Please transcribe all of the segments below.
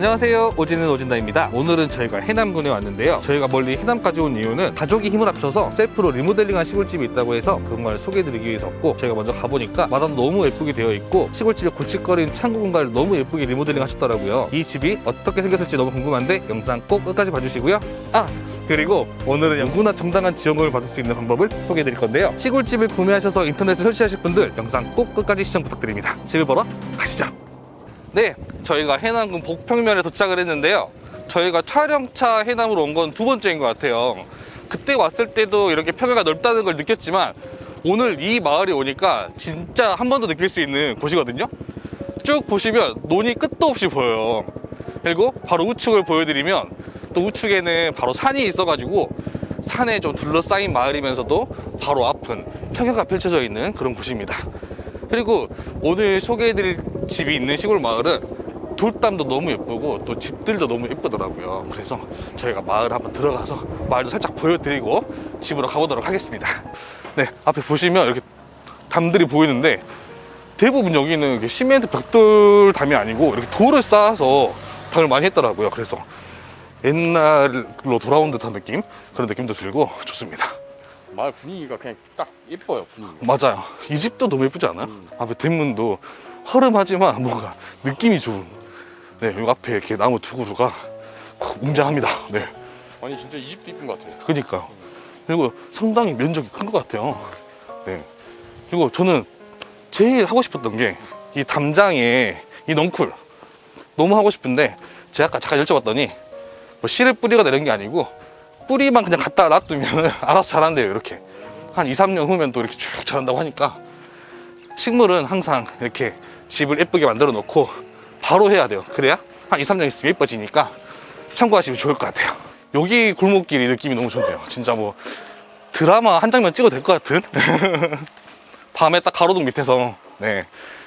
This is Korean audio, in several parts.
안녕하세요, 오지는 오진다입니다. 오늘은 저희가 해남군에 왔는데요. 저희가 멀리 해남까지 온 이유는 가족이 힘을 합쳐서 셀프로 리모델링한 시골집이 있다고 해서 그걸 소개해드리기 위해서였고, 저희가 먼저 가보니까 마당도 너무 예쁘게 되어 있고 시골집에 골칫거리는 창고 공간을 너무 예쁘게 리모델링 하셨더라고요. 이 집이 어떻게 생겼을지 너무 궁금한데 영상 꼭 끝까지 봐주시고요. 그리고 오늘은 누구나 정당한 지원금을 받을 수 있는 방법을 소개해 드릴 건데요. 시골집을 구매하셔서 인터넷에 설치하실 분들 영상 꼭 끝까지 시청 부탁드립니다. 집을 보러 가시죠. 네, 저희가 해남군 복평면에 도착을 했는데요. 저희가 촬영차 해남으로 온 건 두 번째인 것 같아요. 그때 왔을 때도 이렇게 평야가 넓다는 걸 느꼈지만 오늘 이 마을에 오니까 진짜 한 번 더 느낄 수 있는 곳이거든요. 쭉 보시면 논이 끝도 없이 보여요. 그리고 바로 우측을 보여드리면 또 우측에는 바로 산이 있어가지고 산에 좀 둘러싸인 마을이면서도 바로 앞은 평야가 펼쳐져 있는 그런 곳입니다. 그리고 오늘 소개해드릴 집이 있는 시골 마을은 돌담도 너무 예쁘고 또 집들도 너무 예쁘더라고요. 그래서 저희가 마을 한번 들어가서 마을도 살짝 보여드리고 집으로 가보도록 하겠습니다. 네, 앞에 보시면 이렇게 담들이 보이는데 대부분 여기는 시멘트 벽돌 담이 아니고 이렇게 돌을 쌓아서 담을 많이 했더라고요. 그래서 옛날로 돌아온 듯한 느낌? 그런 느낌도 들고 좋습니다. 마을 분위기가 그냥 딱 예뻐요, 분위기가. 맞아요. 이 집도 너무 예쁘지 않아요? 앞에 대문도 허름하지만 뭔가 느낌이 좋은. 네, 여기 앞에 이렇게 나무 두구두가 웅장합니다. 네. 아니 진짜 이 집도 이쁜 것 같아요. 그니까요. 그리고 상당히 면적이 큰 것 같아요. 네. 그리고 저는 제일 하고 싶었던 게 이 담장에 이 넝쿨 너무 하고 싶은데 제가 아까 잠깐 여쭤봤더니 뭐 씨를 뿌리가 이런 게 아니고 뿌리만 그냥 갖다 놔두면 알아서 자란대요. 이렇게 한 2, 3년 후면 또 이렇게 쭉 자란다고 하니까 식물은 항상 이렇게 집을 예쁘게 만들어 놓고 바로 해야 돼요. 그래야 한 2, 3년 있으면 예뻐지니까 참고하시면 좋을 것 같아요. 여기 골목길이 느낌이 너무 좋네요. 진짜 뭐 드라마 한 장면 찍어도 될 것 같은 밤에 딱 가로등 밑에서 네,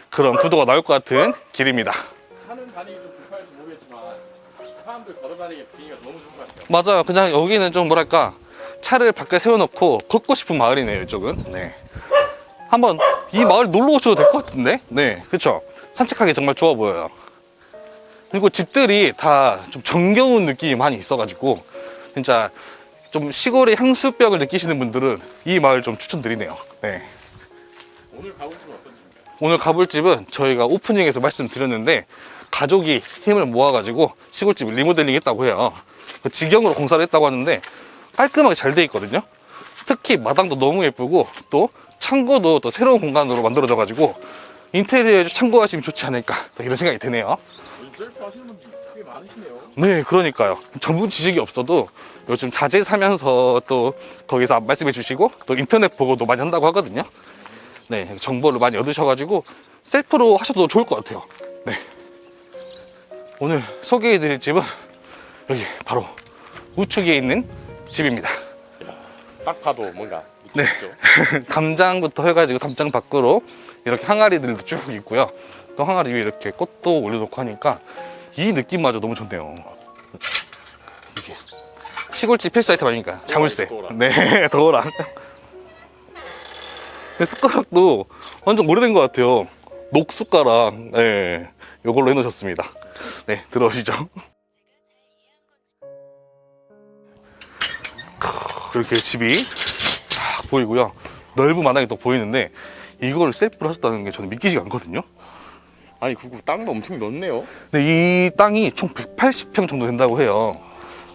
그런 구도가 나올 것 같은 길입니다. 차는 다니기 좀 불편할지 모르겠지만 사람들 걸어다니기 분위기가 너무 좋은 것 같아요. 맞아요. 그냥 여기는 좀 뭐랄까 차를 밖에 세워놓고 걷고 싶은 마을이네요. 이쪽은. 네. 한번 이 마을 놀러 오셔도 될 것 같은데. 네, 그렇죠. 산책하기 정말 좋아 보여요. 그리고 집들이 다 좀 정겨운 느낌이 많이 있어가지고 진짜 좀 시골의 향수병을 느끼시는 분들은 이 마을 좀 추천드리네요. 네. 오늘 가볼 집은 어떤 집인가요? 오늘 가볼 집은 저희가 오프닝에서 말씀드렸는데 가족이 힘을 모아가지고 시골집을 리모델링 했다고 해요. 직영으로 공사를 했다고 하는데 깔끔하게 잘 돼 있거든요. 특히 마당도 너무 예쁘고 또 창고도 또 새로운 공간으로 만들어져가지고 인테리어에 참고하시면 좋지 않을까 이런 생각이 드네요. 셀프 하시는 분들이 꽤 많으시네요. 네, 그러니까요. 전문 지식이 없어도 요즘 자재 사면서 또 거기서 말씀해 주시고 또 인터넷 보고도 많이 한다고 하거든요. 네, 정보를 많이 얻으셔가지고 셀프로 하셔도 좋을 것 같아요. 네. 오늘 소개해 드릴 집은 여기 바로 우측에 있는 집입니다. 딱 봐도 뭔가 네. 있죠. 담장부터 해가지고 담장 밖으로 이렇게 항아리들도 쭉 있고요. 또 항아리 위에 이렇게 꽃도 올려놓고 하니까 이 느낌마저 너무 좋네요. 이게 시골집 필수 아이템 아닙니까? 자물쇠. 도어락. 네, 도어락. 근데 숟가락도 완전 오래된 것 같아요. 녹숟가락. 네, 요걸로 해놓으셨습니다. 네, 들어오시죠. 이렇게 집이 딱 보이고요. 넓은 마당이 또 보이는데 이걸 셀프로 하셨다는 게 저는 믿기지가 않거든요. 아니 그리고 땅도 엄청 넓네요. 근데 이 땅이 총 180평 정도 된다고 해요.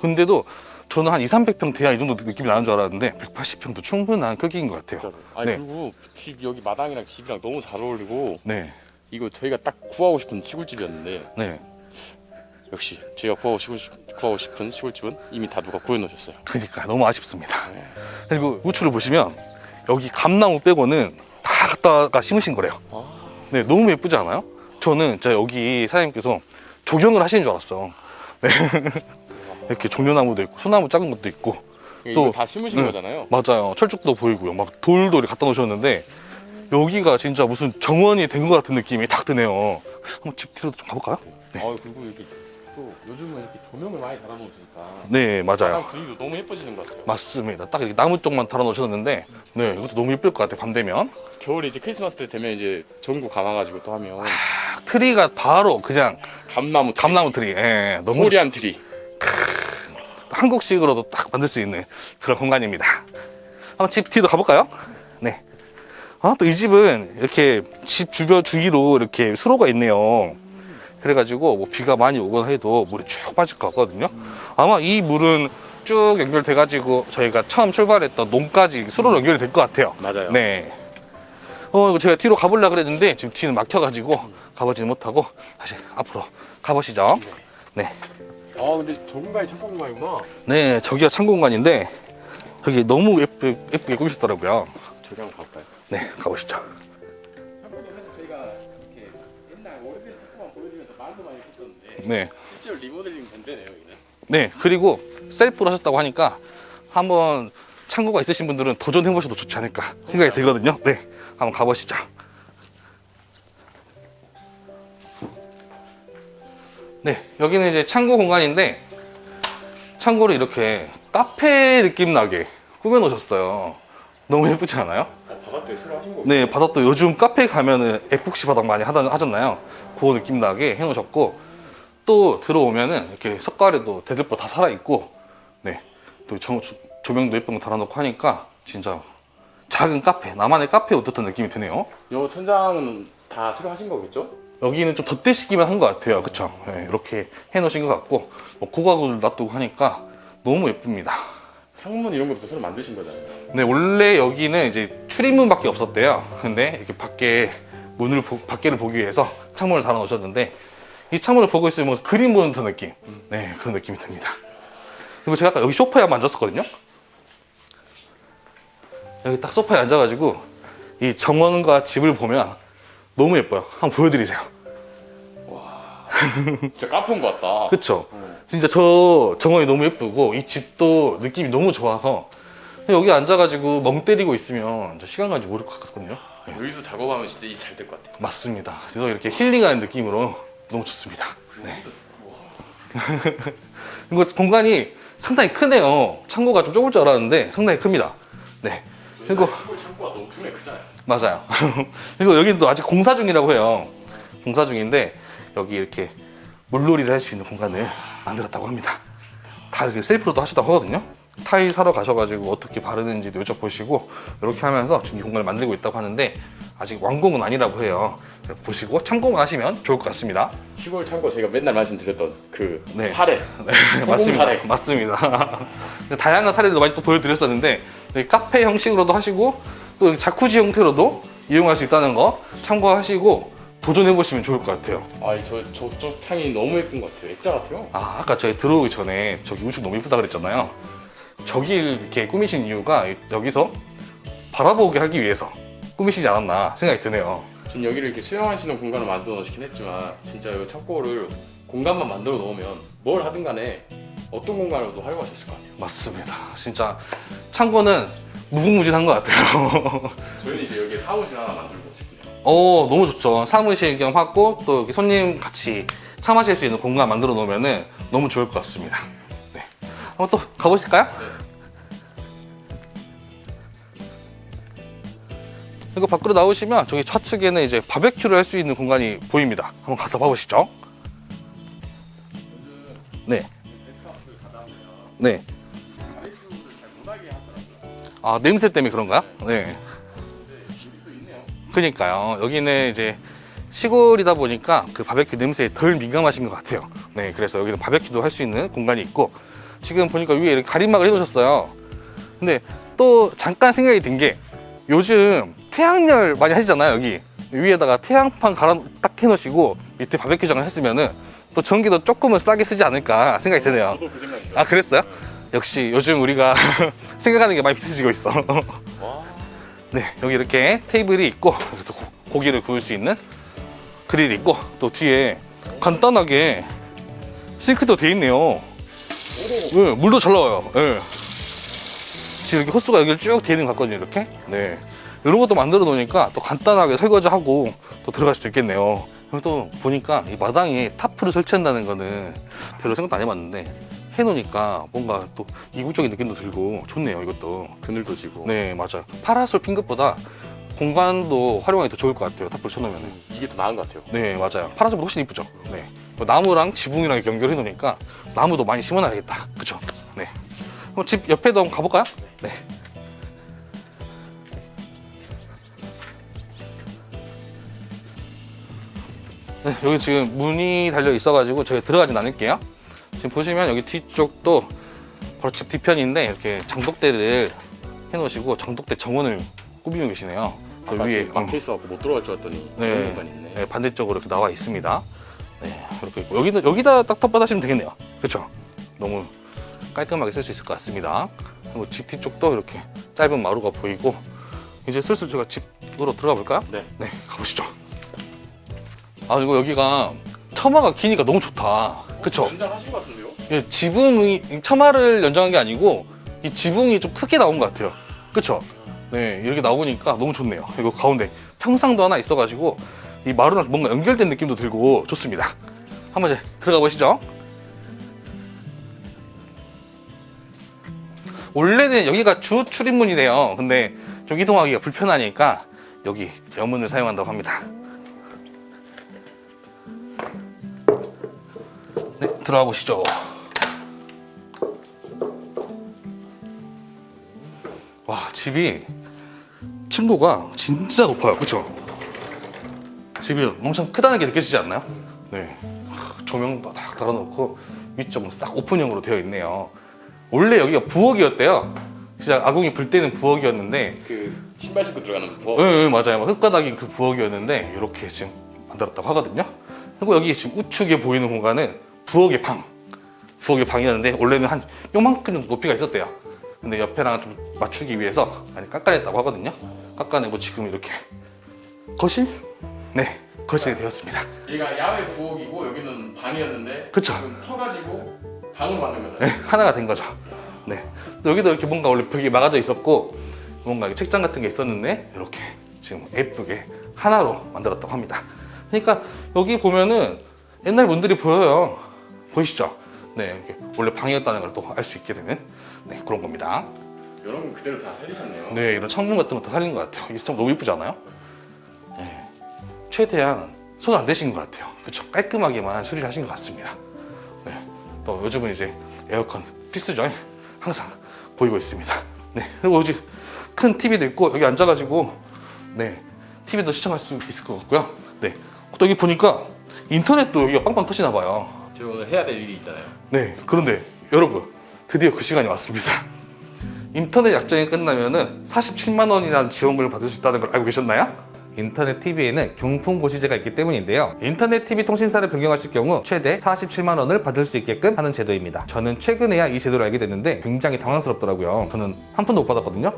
근데도 저는 한 2, 300평 돼야 이 정도 느낌이 나는 줄 알았는데 180평도 충분한 크기인 것 같아요. 진짜로. 아니 네. 그리고 집 여기 마당이랑 집이랑 너무 잘 어울리고 네, 이거 저희가 딱 구하고 싶은 시골집이었는데 네. 역시 제가 구하고 싶은 시골집은 이미 다 누가 구해놓으셨어요. 그러니까 너무 아쉽습니다. 그리고 우측을 보시면 여기 감나무 빼고는 다 갖다가 심으신 거래요. 네, 너무 예쁘지 않아요? 저는 진짜 여기 사장님께서 조경을 하시는 줄 알았어. 네. 이렇게 종려나무도 있고 소나무 작은 것도 있고 이거 다 심으신 거잖아요. 맞아요. 철쭉도 보이고요. 막 돌도 이렇게 갖다 놓으셨는데 여기가 진짜 무슨 정원이 된 것 같은 느낌이 딱 드네요. 한번 집 뒤로 좀 가볼까요? 네. 그리고 여기 또 요즘은 이렇게 조명을 많이 달아놓으시니까 네, 맞아요. 마당 분위기도 너무 예뻐지는 것 같아요. 맞습니다. 딱 이렇게 나무 쪽만 달아 놓으셨는데 네, 이것도 너무 예쁠 것 같아요. 밤 되면. 겨울에 이제 크리스마스 때 되면 이제 전구 감아가지고 또 하면 트리가 바로 그냥 감나무 트리. 감나무 트리. 예, 너무 코리안 트리. 한국식으로도 딱 만들 수 있는 그런 공간입니다. 한번 집 뒤로 가볼까요? 네. 또 이 집은 이렇게 집 주변 주위로 이렇게 수로가 있네요. 그래가지고 뭐 비가 많이 오거나 해도 물이 쭉 빠질 것 같거든요. 아마 이 물은 쭉 연결돼가지고 저희가 처음 출발했던 논까지 수로로 연결이 될 것 같아요. 맞아요. 네. 이거 제가 뒤로 가보려고 그랬는데 지금 뒤는 막혀가지고 가보지는 못하고 다시 앞으로 가보시죠. 네. 근데 저 공간이 창고 공간이구나. 네, 저기가 창고 공간인데 저기 너무 예쁘게 꾸미셨더라고요. 저기 한번 가볼까요? 네, 가보시죠. 창고도 사실 저희가 이렇게 옛날 오래된 창고만 보여드리면서 말도 많이 했었는데 네. 실제로 리모델링 된대네요, 여기는. 네, 그리고 셀프로 하셨다고 하니까 한번 창고가 있으신 분들은 도전해보셔도 좋지 않을까 생각이 들거든요. 네, 한번 가보시죠. 네, 여기는 이제 창고 공간인데 창고를 이렇게 카페 느낌 나게 꾸며 놓으셨어요. 너무 예쁘지 않아요? 바닥도에 새로 하신 거예요? 네, 바닥도 요즘 카페 가면은 에폭시 바닥 많이 하잖아요. 그 느낌 나게 해놓으셨고, 또 들어오면은 이렇게 석가래도 대들보 다 살아있고, 네, 또 조명도 예쁜 거 달아놓고 하니까 진짜 작은 카페, 나만의 카페 어떻던 느낌이 드네요. 요 천장은 다 새로 하신 거겠죠? 여기는 좀 덧대시기만 한 것 같아요. 그쵸? 네, 이렇게 해놓으신 것 같고, 뭐 고가구를 놔두고 하니까 너무 예쁩니다. 창문 이런 것도 새로 만드신 거잖아요. 네, 원래 여기는 이제 출입문밖에 없었대요. 근데 이렇게 밖에를 보기 위해서 창문을 달아 놓으셨는데, 이 창문을 보고 있으면 뭐 그림 보는 듯한 느낌. 네, 그런 느낌이 듭니다. 그리고 제가 아까 여기 소파에 한번 앉았었거든요. 여기 딱 소파에 앉아가지고 이 정원과 집을 보면 너무 예뻐요. 한번 보여드리세요. 진짜 카페 온 것 같다. 그쵸? 진짜 저 정원이 너무 예쁘고 이 집도 느낌이 너무 좋아서 여기 앉아가지고 멍 때리고 있으면 진짜 시간 가는지 모를 것 같거든요. 네, 여기서 작업하면 진짜 이 잘 될 것 같아요. 맞습니다. 그래서 이렇게 힐링하는 느낌으로 너무 좋습니다. 네. 이거 공간이 상당히 크네요. 창고가 좀 좁을 줄 알았는데 상당히 큽니다. 네. 그리고 시골 창고가 너무 엄청나게 크잖아요. 맞아요. 그리고 여기는 또 아직 공사 중이라고 해요. 공사 중인데 여기 이렇게 물놀이를 할 수 있는 공간을 만들었다고 합니다. 다 이렇게 셀프로도 하시다고 하거든요. 타일 사러 가셔가지고 어떻게 바르는지도 여쭤보시고 이렇게 하면서 지금 이 공간을 만들고 있다고 하는데 아직 완공은 아니라고 해요. 보시고 참고만 하시면 좋을 것 같습니다. 시골 창고 제가 맨날 말씀드렸던 그 네. 사례. 네, 성공 맞습니다. 사례. 맞습니다. 다양한 사례도 많이 또 보여드렸었는데 카페 형식으로도 하시고 또 이렇게 자쿠지 형태로도 이용할 수 있다는 거 참고하시고 도전해보시면 좋을 것 같아요. 저쪽 창이 너무 예쁜 것 같아요. 액자 같아요. 아까 저희 들어오기 전에 저기 우측 너무 예쁘다 그랬잖아요. 저길 이렇게 꾸미신 이유가 여기서 바라보게 하기 위해서 꾸미시지 않았나 생각이 드네요. 지금 여기를 이렇게 수영할 수 있는 공간을 만들어 놓으시긴 했지만 진짜 이 창고를 공간만 만들어 놓으면 뭘 하든 간에 어떤 공간으로도 활용할 수 있을 것 같아요. 맞습니다. 진짜 창고는 무궁무진한 것 같아요. 저희는 이제 여기 사무실 하나 만들고 싶네요. 너무 좋죠. 사무실 겸 하고 또 여기 손님 같이 차 마실 수 있는 공간 만들어 놓으면 너무 좋을 것 같습니다. 네. 한번 또 가보실까요? 이거 밖으로 나오시면 저기 좌측에는 이제 바베큐를 할 수 있는 공간이 보입니다. 한번 가서 봐보시죠. 네. 네. 아, 냄새 때문에 그런가요? 네. 그러니까요. 여기는 이제 시골이다 보니까 그 바베큐 냄새에 덜 민감하신 것 같아요. 네, 그래서 여기는 바베큐도 할 수 있는 공간이 있고 지금 보니까 위에 이렇게 가림막을 해놓으셨어요. 근데 또 잠깐 생각이 든 게 요즘 태양열 많이 하시잖아요. 여기 위에다가 태양판 딱 해놓으시고 밑에 바베큐장을 했으면은 또 전기도 조금은 싸게 쓰지 않을까 생각이 드네요. 저도 그 생각이에요. 아, 그랬어요? 역시 요즘 우리가 생각하는 게 많이 비슷해지고 있어. 네, 여기 이렇게 테이블이 있고 또 고기를 구울 수 있는 그릴이 있고 또 뒤에 간단하게 싱크도 돼 있네요. 네, 물도 잘 나와요. 네. 지금 이렇게 호스가 여기 쭉 되어 있는 것 같거든요. 이렇게. 네, 이런 것도 만들어 놓으니까 또 간단하게 설거지하고 또 들어갈 수도 있겠네요. 그리고 또 보니까 이 마당에 타프를 설치한다는 거는 별로 생각도 안 해봤는데 해놓으니까 뭔가 또 이국적인 느낌도 들고 좋네요. 이것도 그늘도 지고. 네, 맞아요. 파라솔 핀 것보다 공간도 활용하기 더 좋을 것 같아요. 타프를 쳐놓으면. 이게 더 나은 것 같아요. 네, 맞아요. 파란색보다 훨씬 이쁘죠. 네. 나무랑 지붕이랑 이렇게 연결해 놓으니까 나무도 많이 심어놔야겠다. 그쵸? 네. 그럼 집 옆에도 한번 가볼까요? 네. 네, 여기 지금 문이 달려 있어가지고 저희 들어가진 않을게요. 지금 보시면 여기 뒤쪽도 바로 집 뒤편인데 이렇게 장독대를 해놓으시고 장독대 정원을 꾸미고 계시네요. 그 아까 위에 위에 막혀 있어갖고 못 들어갈 줄 알았더니 네. 그런 공간이 있네. 네, 반대쪽으로 이렇게 나와 있습니다. 네, 이렇게 있고 여기다 딱 텃밭하시면 되겠네요. 그렇죠? 너무 깔끔하게 쓸 수 있을 것 같습니다. 그리고 집 뒤쪽도 이렇게 짧은 마루가 보이고 이제 슬슬 제가 집으로 들어가 볼까요? 네. 네, 가보시죠. 아, 그리고 여기가 처마가 기니까 너무 좋다. 그쵸? 연장하신 것 같은데요? 예, 지붕이 처마를 연장한 게 아니고 이 지붕이 좀 크게 나온 것 같아요. 그쵸? 네, 이렇게 나오니까 너무 좋네요. 이거 가운데 평상도 하나 있어가지고 이 마루랑 뭔가 연결된 느낌도 들고 좋습니다. 한번 이제 들어가 보시죠. 원래는 여기가 주 출입문이래요. 근데 좀 이동하기가 불편하니까 여기 여문을 사용한다고 합니다. 네, 들어가 보시죠. 와, 집이 층고가 진짜 높아요. 그쵸? 집이 엄청 크다는 게 느껴지지 않나요? 네. 조명도 딱 달아놓고 위쪽은 싹 오픈형으로 되어 있네요. 원래 여기가 부엌이었대요. 진짜 아궁이 불 때는 부엌이었는데 그 신발 신고 들어가는 부엌. 네, 맞아요. 흙바닥이 그 부엌이었는데 이렇게 지금 만들었다고 하거든요. 그리고 여기 지금 우측에 보이는 공간은 부엌의 방이었는데 원래는 한 요만큼 정도 높이가 있었대요. 근데 옆에랑 좀 맞추기 위해서 많이 깎아냈다고 하거든요. 깎아내고 지금 이렇게 거실? 네, 거실이 되었습니다. 얘가 야외 부엌이고 여기는 방이었는데 그쵸. 지금 터가지고 방으로 만든 거죠. 네, 하나가 된 거죠. 네. 또 여기도 이렇게 뭔가 원래 벽이 막아져 있었고 뭔가 이렇게 책장 같은 게 있었는데 이렇게 지금 예쁘게 하나로 만들었다고 합니다. 그러니까 여기 보면은 옛날 문들이 보여요. 보이시죠? 네, 이렇게 원래 방이었다는 걸 또 알 수 있게 되는 네, 그런 겁니다. 이런 건 그대로 다 살리셨네요. 네, 이런 창문 같은 거 다 살린 것 같아요. 이게 참 너무 예쁘지 않아요? 네, 최대한 손 안 대신 것 같아요. 그렇죠? 깔끔하게만 수리를 하신 것 같습니다. 네, 또 요즘은 이제 에어컨 필수죠. 항상 보이고 있습니다. 네, 그리고 여기 큰 TV도 있고 여기 앉아가지고 네, TV도 시청할 수 있을 것 같고요. 네, 또 여기 보니까 인터넷도 여기가 빵빵 터지나 봐요. 저희 오늘 해야 될 일이 있잖아요. 네, 그런데 여러분 드디어 그 시간이 왔습니다. 인터넷 약정이 끝나면은 47만 원이라는 지원금을 받을 수 있다는 걸 알고 계셨나요? 인터넷 TV에는 경품고시제가 있기 때문인데요. 인터넷 TV 통신사를 변경하실 경우 최대 47만 원을 받을 수 있게끔 하는 제도입니다. 저는 최근에야 이 제도를 알게 됐는데 굉장히 당황스럽더라고요. 저는 한 푼도 못 받았거든요.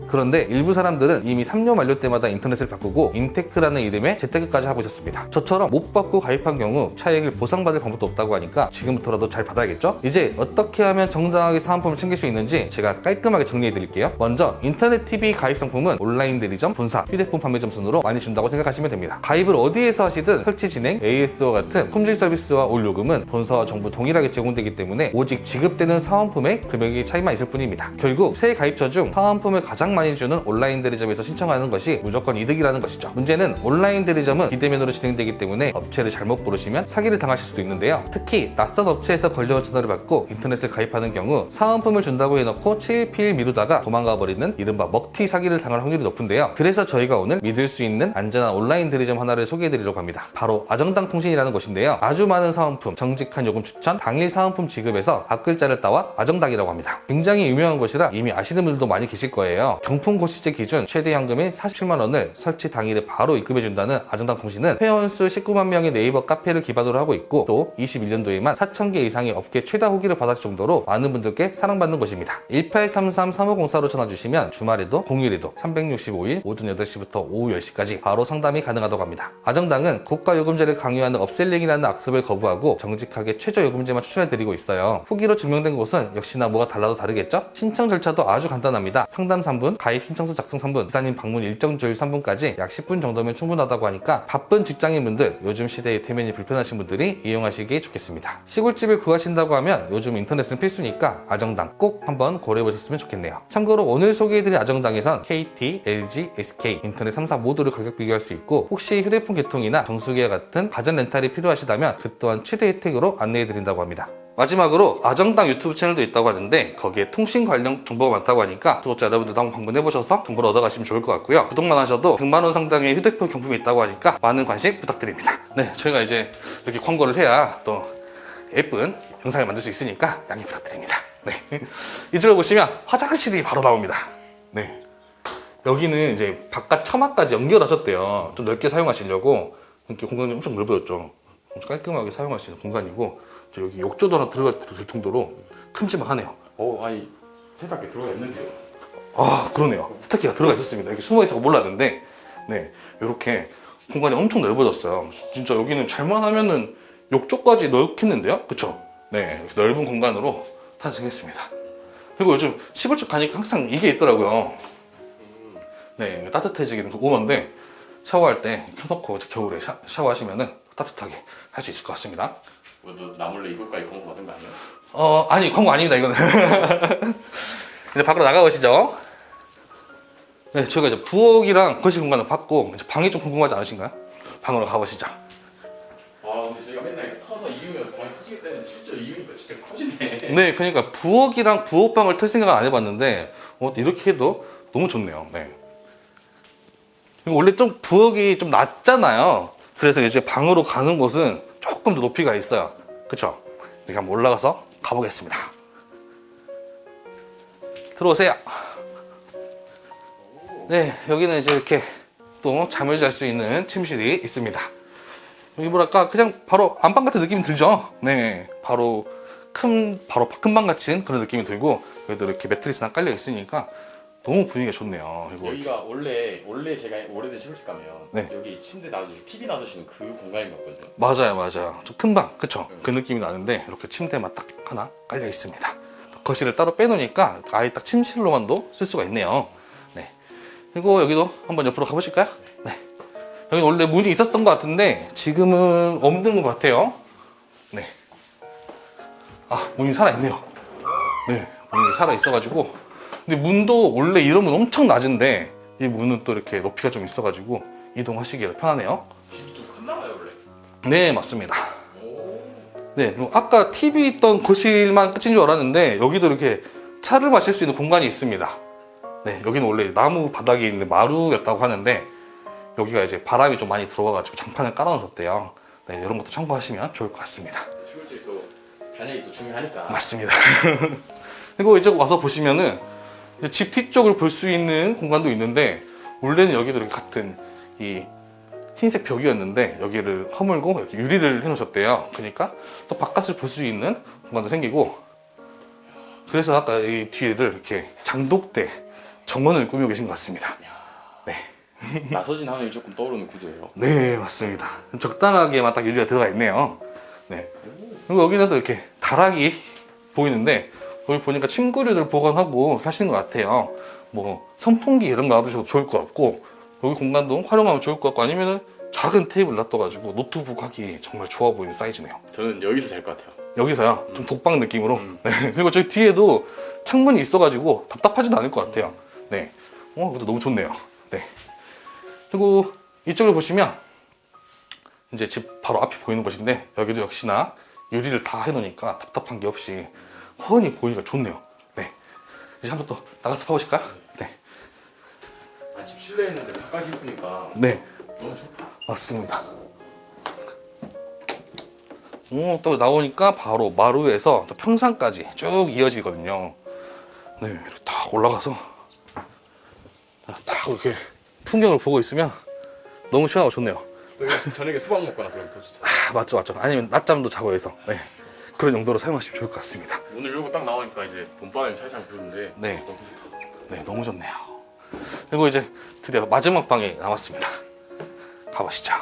그런데 일부 사람들은 이미 3년 만료 때마다 인터넷을 바꾸고 인테크라는 이름의 재테크까지 하고 있었습니다. 저처럼 못 받고 가입한 경우 차액을 보상받을 방법도 없다고 하니까 지금부터라도 잘 받아야겠죠? 이제 어떻게 하면 정당하게 사은품을 챙길 수 있는지 제가 깔끔하게 정리해 드릴게요. 먼저 인터넷 TV 가입 상품은 온라인 대리점, 본사, 휴대폰 판매점 순으로 많이 준다고 생각하시면 됩니다. 가입을 어디에서 하시든 설치 진행, AS와 같은 품질 서비스와 올 요금은 본사와 정부 동일하게 제공되기 때문에 오직 지급되는 사은품의 금액의 차이만 있을 뿐입니다. 결국 새 가입처 중 사은품을 가장 많이 주는 온라인 대리점에서 신청하는 것이 무조건 이득이라는 것이죠. 문제는 온라인 대리점은 비대면으로 진행되기 때문에 업체를 잘못 고르시면 사기를 당하실 수도 있는데요. 특히 낯선 업체에서 걸려온 전화를 받고 인터넷을 가입하는 경우 사은품을 준다고 해놓고 7필 미루다가 도망가 버리는 이른바 먹튀 사기를 당할 확률이 높은데요. 그래서 저희가 오늘 믿을 수 있는 안전한 온라인 대리점 하나를 소개해드리려고 합니다. 바로 아정당 통신이라는 곳인데요. 아주 많은 사은품, 정직한 요금 추천, 당일 사은품 지급에서 앞글자를 따와 아정당이라고 합니다. 굉장히 유명한 곳이라 이미 아시는 분들도 많이 계실 거예요. 경품 고시제 기준 최대 현금인 47만 원을 설치 당일에 바로 입금해준다는 아정당 통신은 회원수 19만 명의 네이버 카페를 기반으로 하고 있고 또 21년도에만 4,000개 이상의 업계 최다 후기를 받았을 정도로 많은 분들께 사랑받는 곳입니다. 1833-3504로 전화주시면 주말에도 공휴일에도 365일 오전 8시부터 오후 10시까지 바로 상담이 가능하다고 합니다. 아정당은 고가 요금제를 강요하는 업셀링이라는 악습을 거부하고 정직하게 최저 요금제만 추천해드리고 있어요. 후기로 증명된 곳은 역시나 뭐가 달라도 다르겠죠? 신청 절차도 아주 간단합니다. 상담 3분, 3분, 가입 신청서 작성 3분, 기사님 방문 일정 조율 3분까지 약 10분 정도면 충분하다고 하니까 바쁜 직장인분들, 요즘 시대에 대면이 불편하신 분들이 이용하시기 좋겠습니다. 시골집을 구하신다고 하면 요즘 인터넷은 필수니까 아정당 꼭 한번 고려해보셨으면 좋겠네요. 참고로 오늘 소개해드린 아정당에선 KT, LG, SK, 인터넷 3사 모두를 가격 비교할 수 있고 혹시 휴대폰 개통이나 정수기와 같은 가전 렌탈이 필요하시다면 그 또한 최대 혜택으로 안내해드린다고 합니다. 마지막으로 아정당 유튜브 채널도 있다고 하는데 거기에 통신 관련 정보가 많다고 하니까 구독자 여러분들도 한번 방문해보셔서 정보를 얻어가시면 좋을 것 같고요. 구독만 하셔도 100만원 상당의 휴대폰 경품이 있다고 하니까 많은 관심 부탁드립니다. 네, 저희가 이제 이렇게 광고를 해야 또 예쁜 영상을 만들 수 있으니까 양해 부탁드립니다. 네, 이쪽을 보시면 화장실이 바로 나옵니다. 네, 여기는 이제 바깥 처마까지 연결하셨대요. 좀 넓게 사용하시려고. 이렇게 공간이 엄청 넓어졌죠. 엄청 깔끔하게 사용할 수 있는 공간이고 여기 욕조도 하나 들어갈 때도 될 정도로 큼지막하네요. 아니 세탁기 들어가 있는데요. 아, 그러네요. 세탁기가 들어가 있었습니다. 여기 숨어 있어서 몰랐는데, 네, 이렇게 공간이 엄청 넓어졌어요. 진짜 여기는 잘만 하면은 욕조까지 넣겠는데요, 그쵸? 네, 이렇게 넓은 공간으로 탄생했습니다. 그리고 요즘 시골집 가니까 항상 이게 있더라고요. 네, 따뜻해지기는 그 오만데 샤워할 때 켜놓고 이제 겨울에 샤워하시면은 따뜻하게 할 수 있을 것 같습니다. 너 나몰래 이거까지 광고 받은 거 아니야? 아니, 광고 아닙니다, 이거는. 이제 밖으로 나가보시죠. 네, 저희가 이제 부엌이랑 거실 공간을 봤고, 이제 방이 좀 궁금하지 않으신가요? 방으로 가보시죠. 근데 저희가 맨날 터서 이으면 방이 커지겠다 했는데 실제로 이으니까 진짜 커지네. 네, 그러니까 부엌이랑 부엌방을 틀 생각은 안 해봤는데, 이렇게 해도 너무 좋네요. 네. 그리고 원래 좀 부엌이 좀 낮잖아요. 그래서 이제 방으로 가는 곳은 조금 더 높이가 있어요. 그쵸? 이렇게 한번 올라가서 가보겠습니다. 들어오세요. 네, 여기는 이제 이렇게 또 잠을 잘 수 있는 침실이 있습니다. 여기 뭐랄까, 그냥 바로 안방 같은 느낌이 들죠? 네, 바로 큰 방 같은 그런 느낌이 들고, 여기도 이렇게 매트리스나 깔려 있으니까 너무 분위기가 좋네요. 그리고 여기가 원래 제가 오래된 시골집 가면 네. 여기 침대 놔두시고 TV 놔두시는 그 공간인 것 같거든요. 맞아요. 좀 큰 방, 그쵸? 그 느낌이 나는데 이렇게 침대만 딱 하나 깔려 있습니다. 거실을 따로 빼놓으니까 아예 딱 침실로만도 쓸 수가 있네요. 네. 그리고 여기도 한번 옆으로 가보실까요? 네. 여기 원래 문이 있었던 것 같은데 지금은 없는 것 같아요. 네. 문이 살아있네요. 네, 문이 살아있어가지고. 근데 문도 원래 이런 문 엄청 낮은데 이 문은 또 이렇게 높이가 좀 있어가지고 이동하시기가 편하네요. 집이 좀 컸나 봐요 원래. 네, 맞습니다. 네, 아까 TV 있던 거실만 끝인 줄 알았는데 여기도 이렇게 차를 마실 수 있는 공간이 있습니다. 네, 여기는 원래 나무 바닥에 있는 마루였다고 하는데 여기가 이제 바람이 좀 많이 들어와가지고 장판을 깔아놓으셨대요. 네, 이런 것도 참고하시면 좋을 것 같습니다. 시골집도 단열이 또 중요하니까. 맞습니다. 그리고 이제 와서 보시면은 집 뒤쪽을 볼 수 있는 공간도 있는데 원래는 여기도 이렇게 같은 이 흰색 벽이었는데 여기를 허물고 이렇게 유리를 해놓으셨대요. 그러니까 또 바깥을 볼 수 있는 공간도 생기고, 그래서 아까 이 뒤에를 이렇게 장독대 정원을 꾸미고 계신 것 같습니다. 네. 나서진 하면 조금 떠오르는 구조예요. 네, 맞습니다. 적당하게만 딱 유리가 들어가 있네요. 네. 그리고 여기는 또 이렇게 다락이 보이는데 여기 보니까 침구류들 보관하고 하시는 것 같아요. 뭐 선풍기 이런 거 놔두셔도 좋을 것 같고, 여기 공간도 활용하면 좋을 것 같고, 아니면은 작은 테이블 놔둬가지고 노트북 하기 정말 좋아 보이는 사이즈네요. 저는 여기서 잘 것 같아요. 여기서요? 좀 독방 느낌으로. 네. 그리고 저기 뒤에도 창문이 있어가지고 답답하지도 않을 것 같아요. 네. 이것도 너무 좋네요. 네. 그리고 이쪽을 보시면 이제 집 바로 앞이 보이는 곳인데 여기도 역시나 유리를 다 해놓으니까 답답한 게 없이 훤히 보이기가 좋네요. 네. 이제 한번 또 나가서 봐보실까요? 네. 집 실내에 있는데 바깥이 예쁘니까 네. 너무 좋다. 맞습니다. 또 나오니까 바로 마루에서 또 평상까지 쭉 이어지거든요. 네, 이렇게 딱 올라가서 딱 이렇게 풍경을 보고 있으면 너무 시원하고 좋네요. 또 여기 저녁에 수박 먹거나 그러면 더 좋죠. 맞죠. 아니면 낮잠도 자고 해서 그런 용도로 사용하시면 좋을 것 같습니다. 오늘 이러고 딱 나오니까 이제 봄바람이 살살 부는데 네. 너무 좋다. 네, 너무 좋네요. 그리고 이제 드디어 마지막 방에 남았습니다. 가보시죠.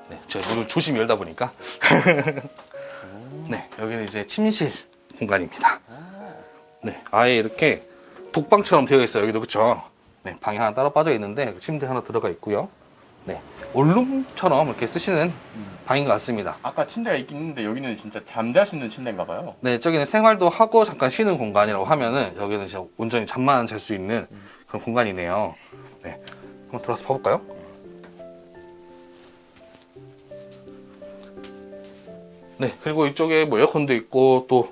네, 제가 문을 조심히 열다 보니까 네, 여기는 이제 침실 공간입니다. 네, 아예 이렇게 독방처럼 되어 있어요. 여기도 그쵸? 네, 방이 하나 따로 빠져 있는데 침대 하나 들어가 있고요. 네, 원룸처럼 이렇게 쓰시는 방인 것 같습니다. 아까 침대가 있긴 있는데 여기는 진짜 잠자시는 침대인가 봐요. 네, 저기는 생활도 하고 잠깐 쉬는 공간이라고 하면은 여기는 진짜 온전히 잠만 잘 수 있는 그런 공간이네요. 네, 한번 들어가서 봐볼까요? 네, 그리고 이쪽에 뭐 에어컨도 있고 또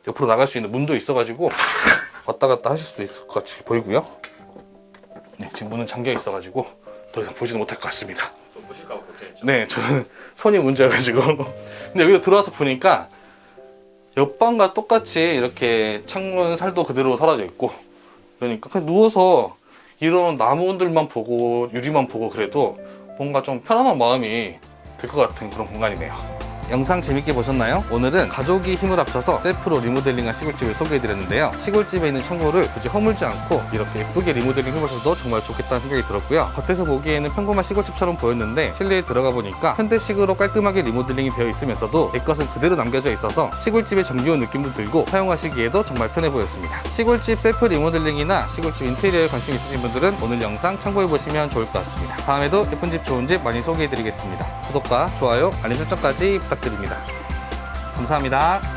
옆으로 나갈 수 있는 문도 있어가지고 왔다 갔다 하실 수 있을 것 같이 보이고요. 네, 지금 문은 잠겨 있어가지고 더 이상 보지도 못할 것 같습니다. 좀 보실까봐 걱정했죠. 네, 저는 손이 문제여가지고. 근데 여기 들어와서 보니까 옆방과 똑같이 이렇게 창문 살도 그대로 사라져 있고, 그러니까 그냥 누워서 이런 나무들만 보고 유리만 보고 그래도 뭔가 좀 편안한 마음이 들 것 같은 그런 공간이네요. 영상 재밌게 보셨나요? 오늘은 가족이 힘을 합쳐서 셀프로 리모델링한 시골집을 소개해드렸는데요. 시골집에 있는 창고를 굳이 허물지 않고 이렇게 예쁘게 리모델링 해보셔도 정말 좋겠다는 생각이 들었고요. 겉에서 보기에는 평범한 시골집처럼 보였는데 실내에 들어가 보니까 현대식으로 깔끔하게 리모델링이 되어 있으면서도 내 것은 그대로 남겨져 있어서 시골집의 정겨운 느낌도 들고 사용하시기에도 정말 편해 보였습니다. 시골집 셀프 리모델링이나 시골집 인테리어에 관심 있으신 분들은 오늘 영상 참고해보시면 좋을 것 같습니다. 다음에도 예쁜 집 좋은 집 많이 소개해드리겠습니다. 구독과 좋아요, 알림 설정까지 부탁드립니다. 감사합니다.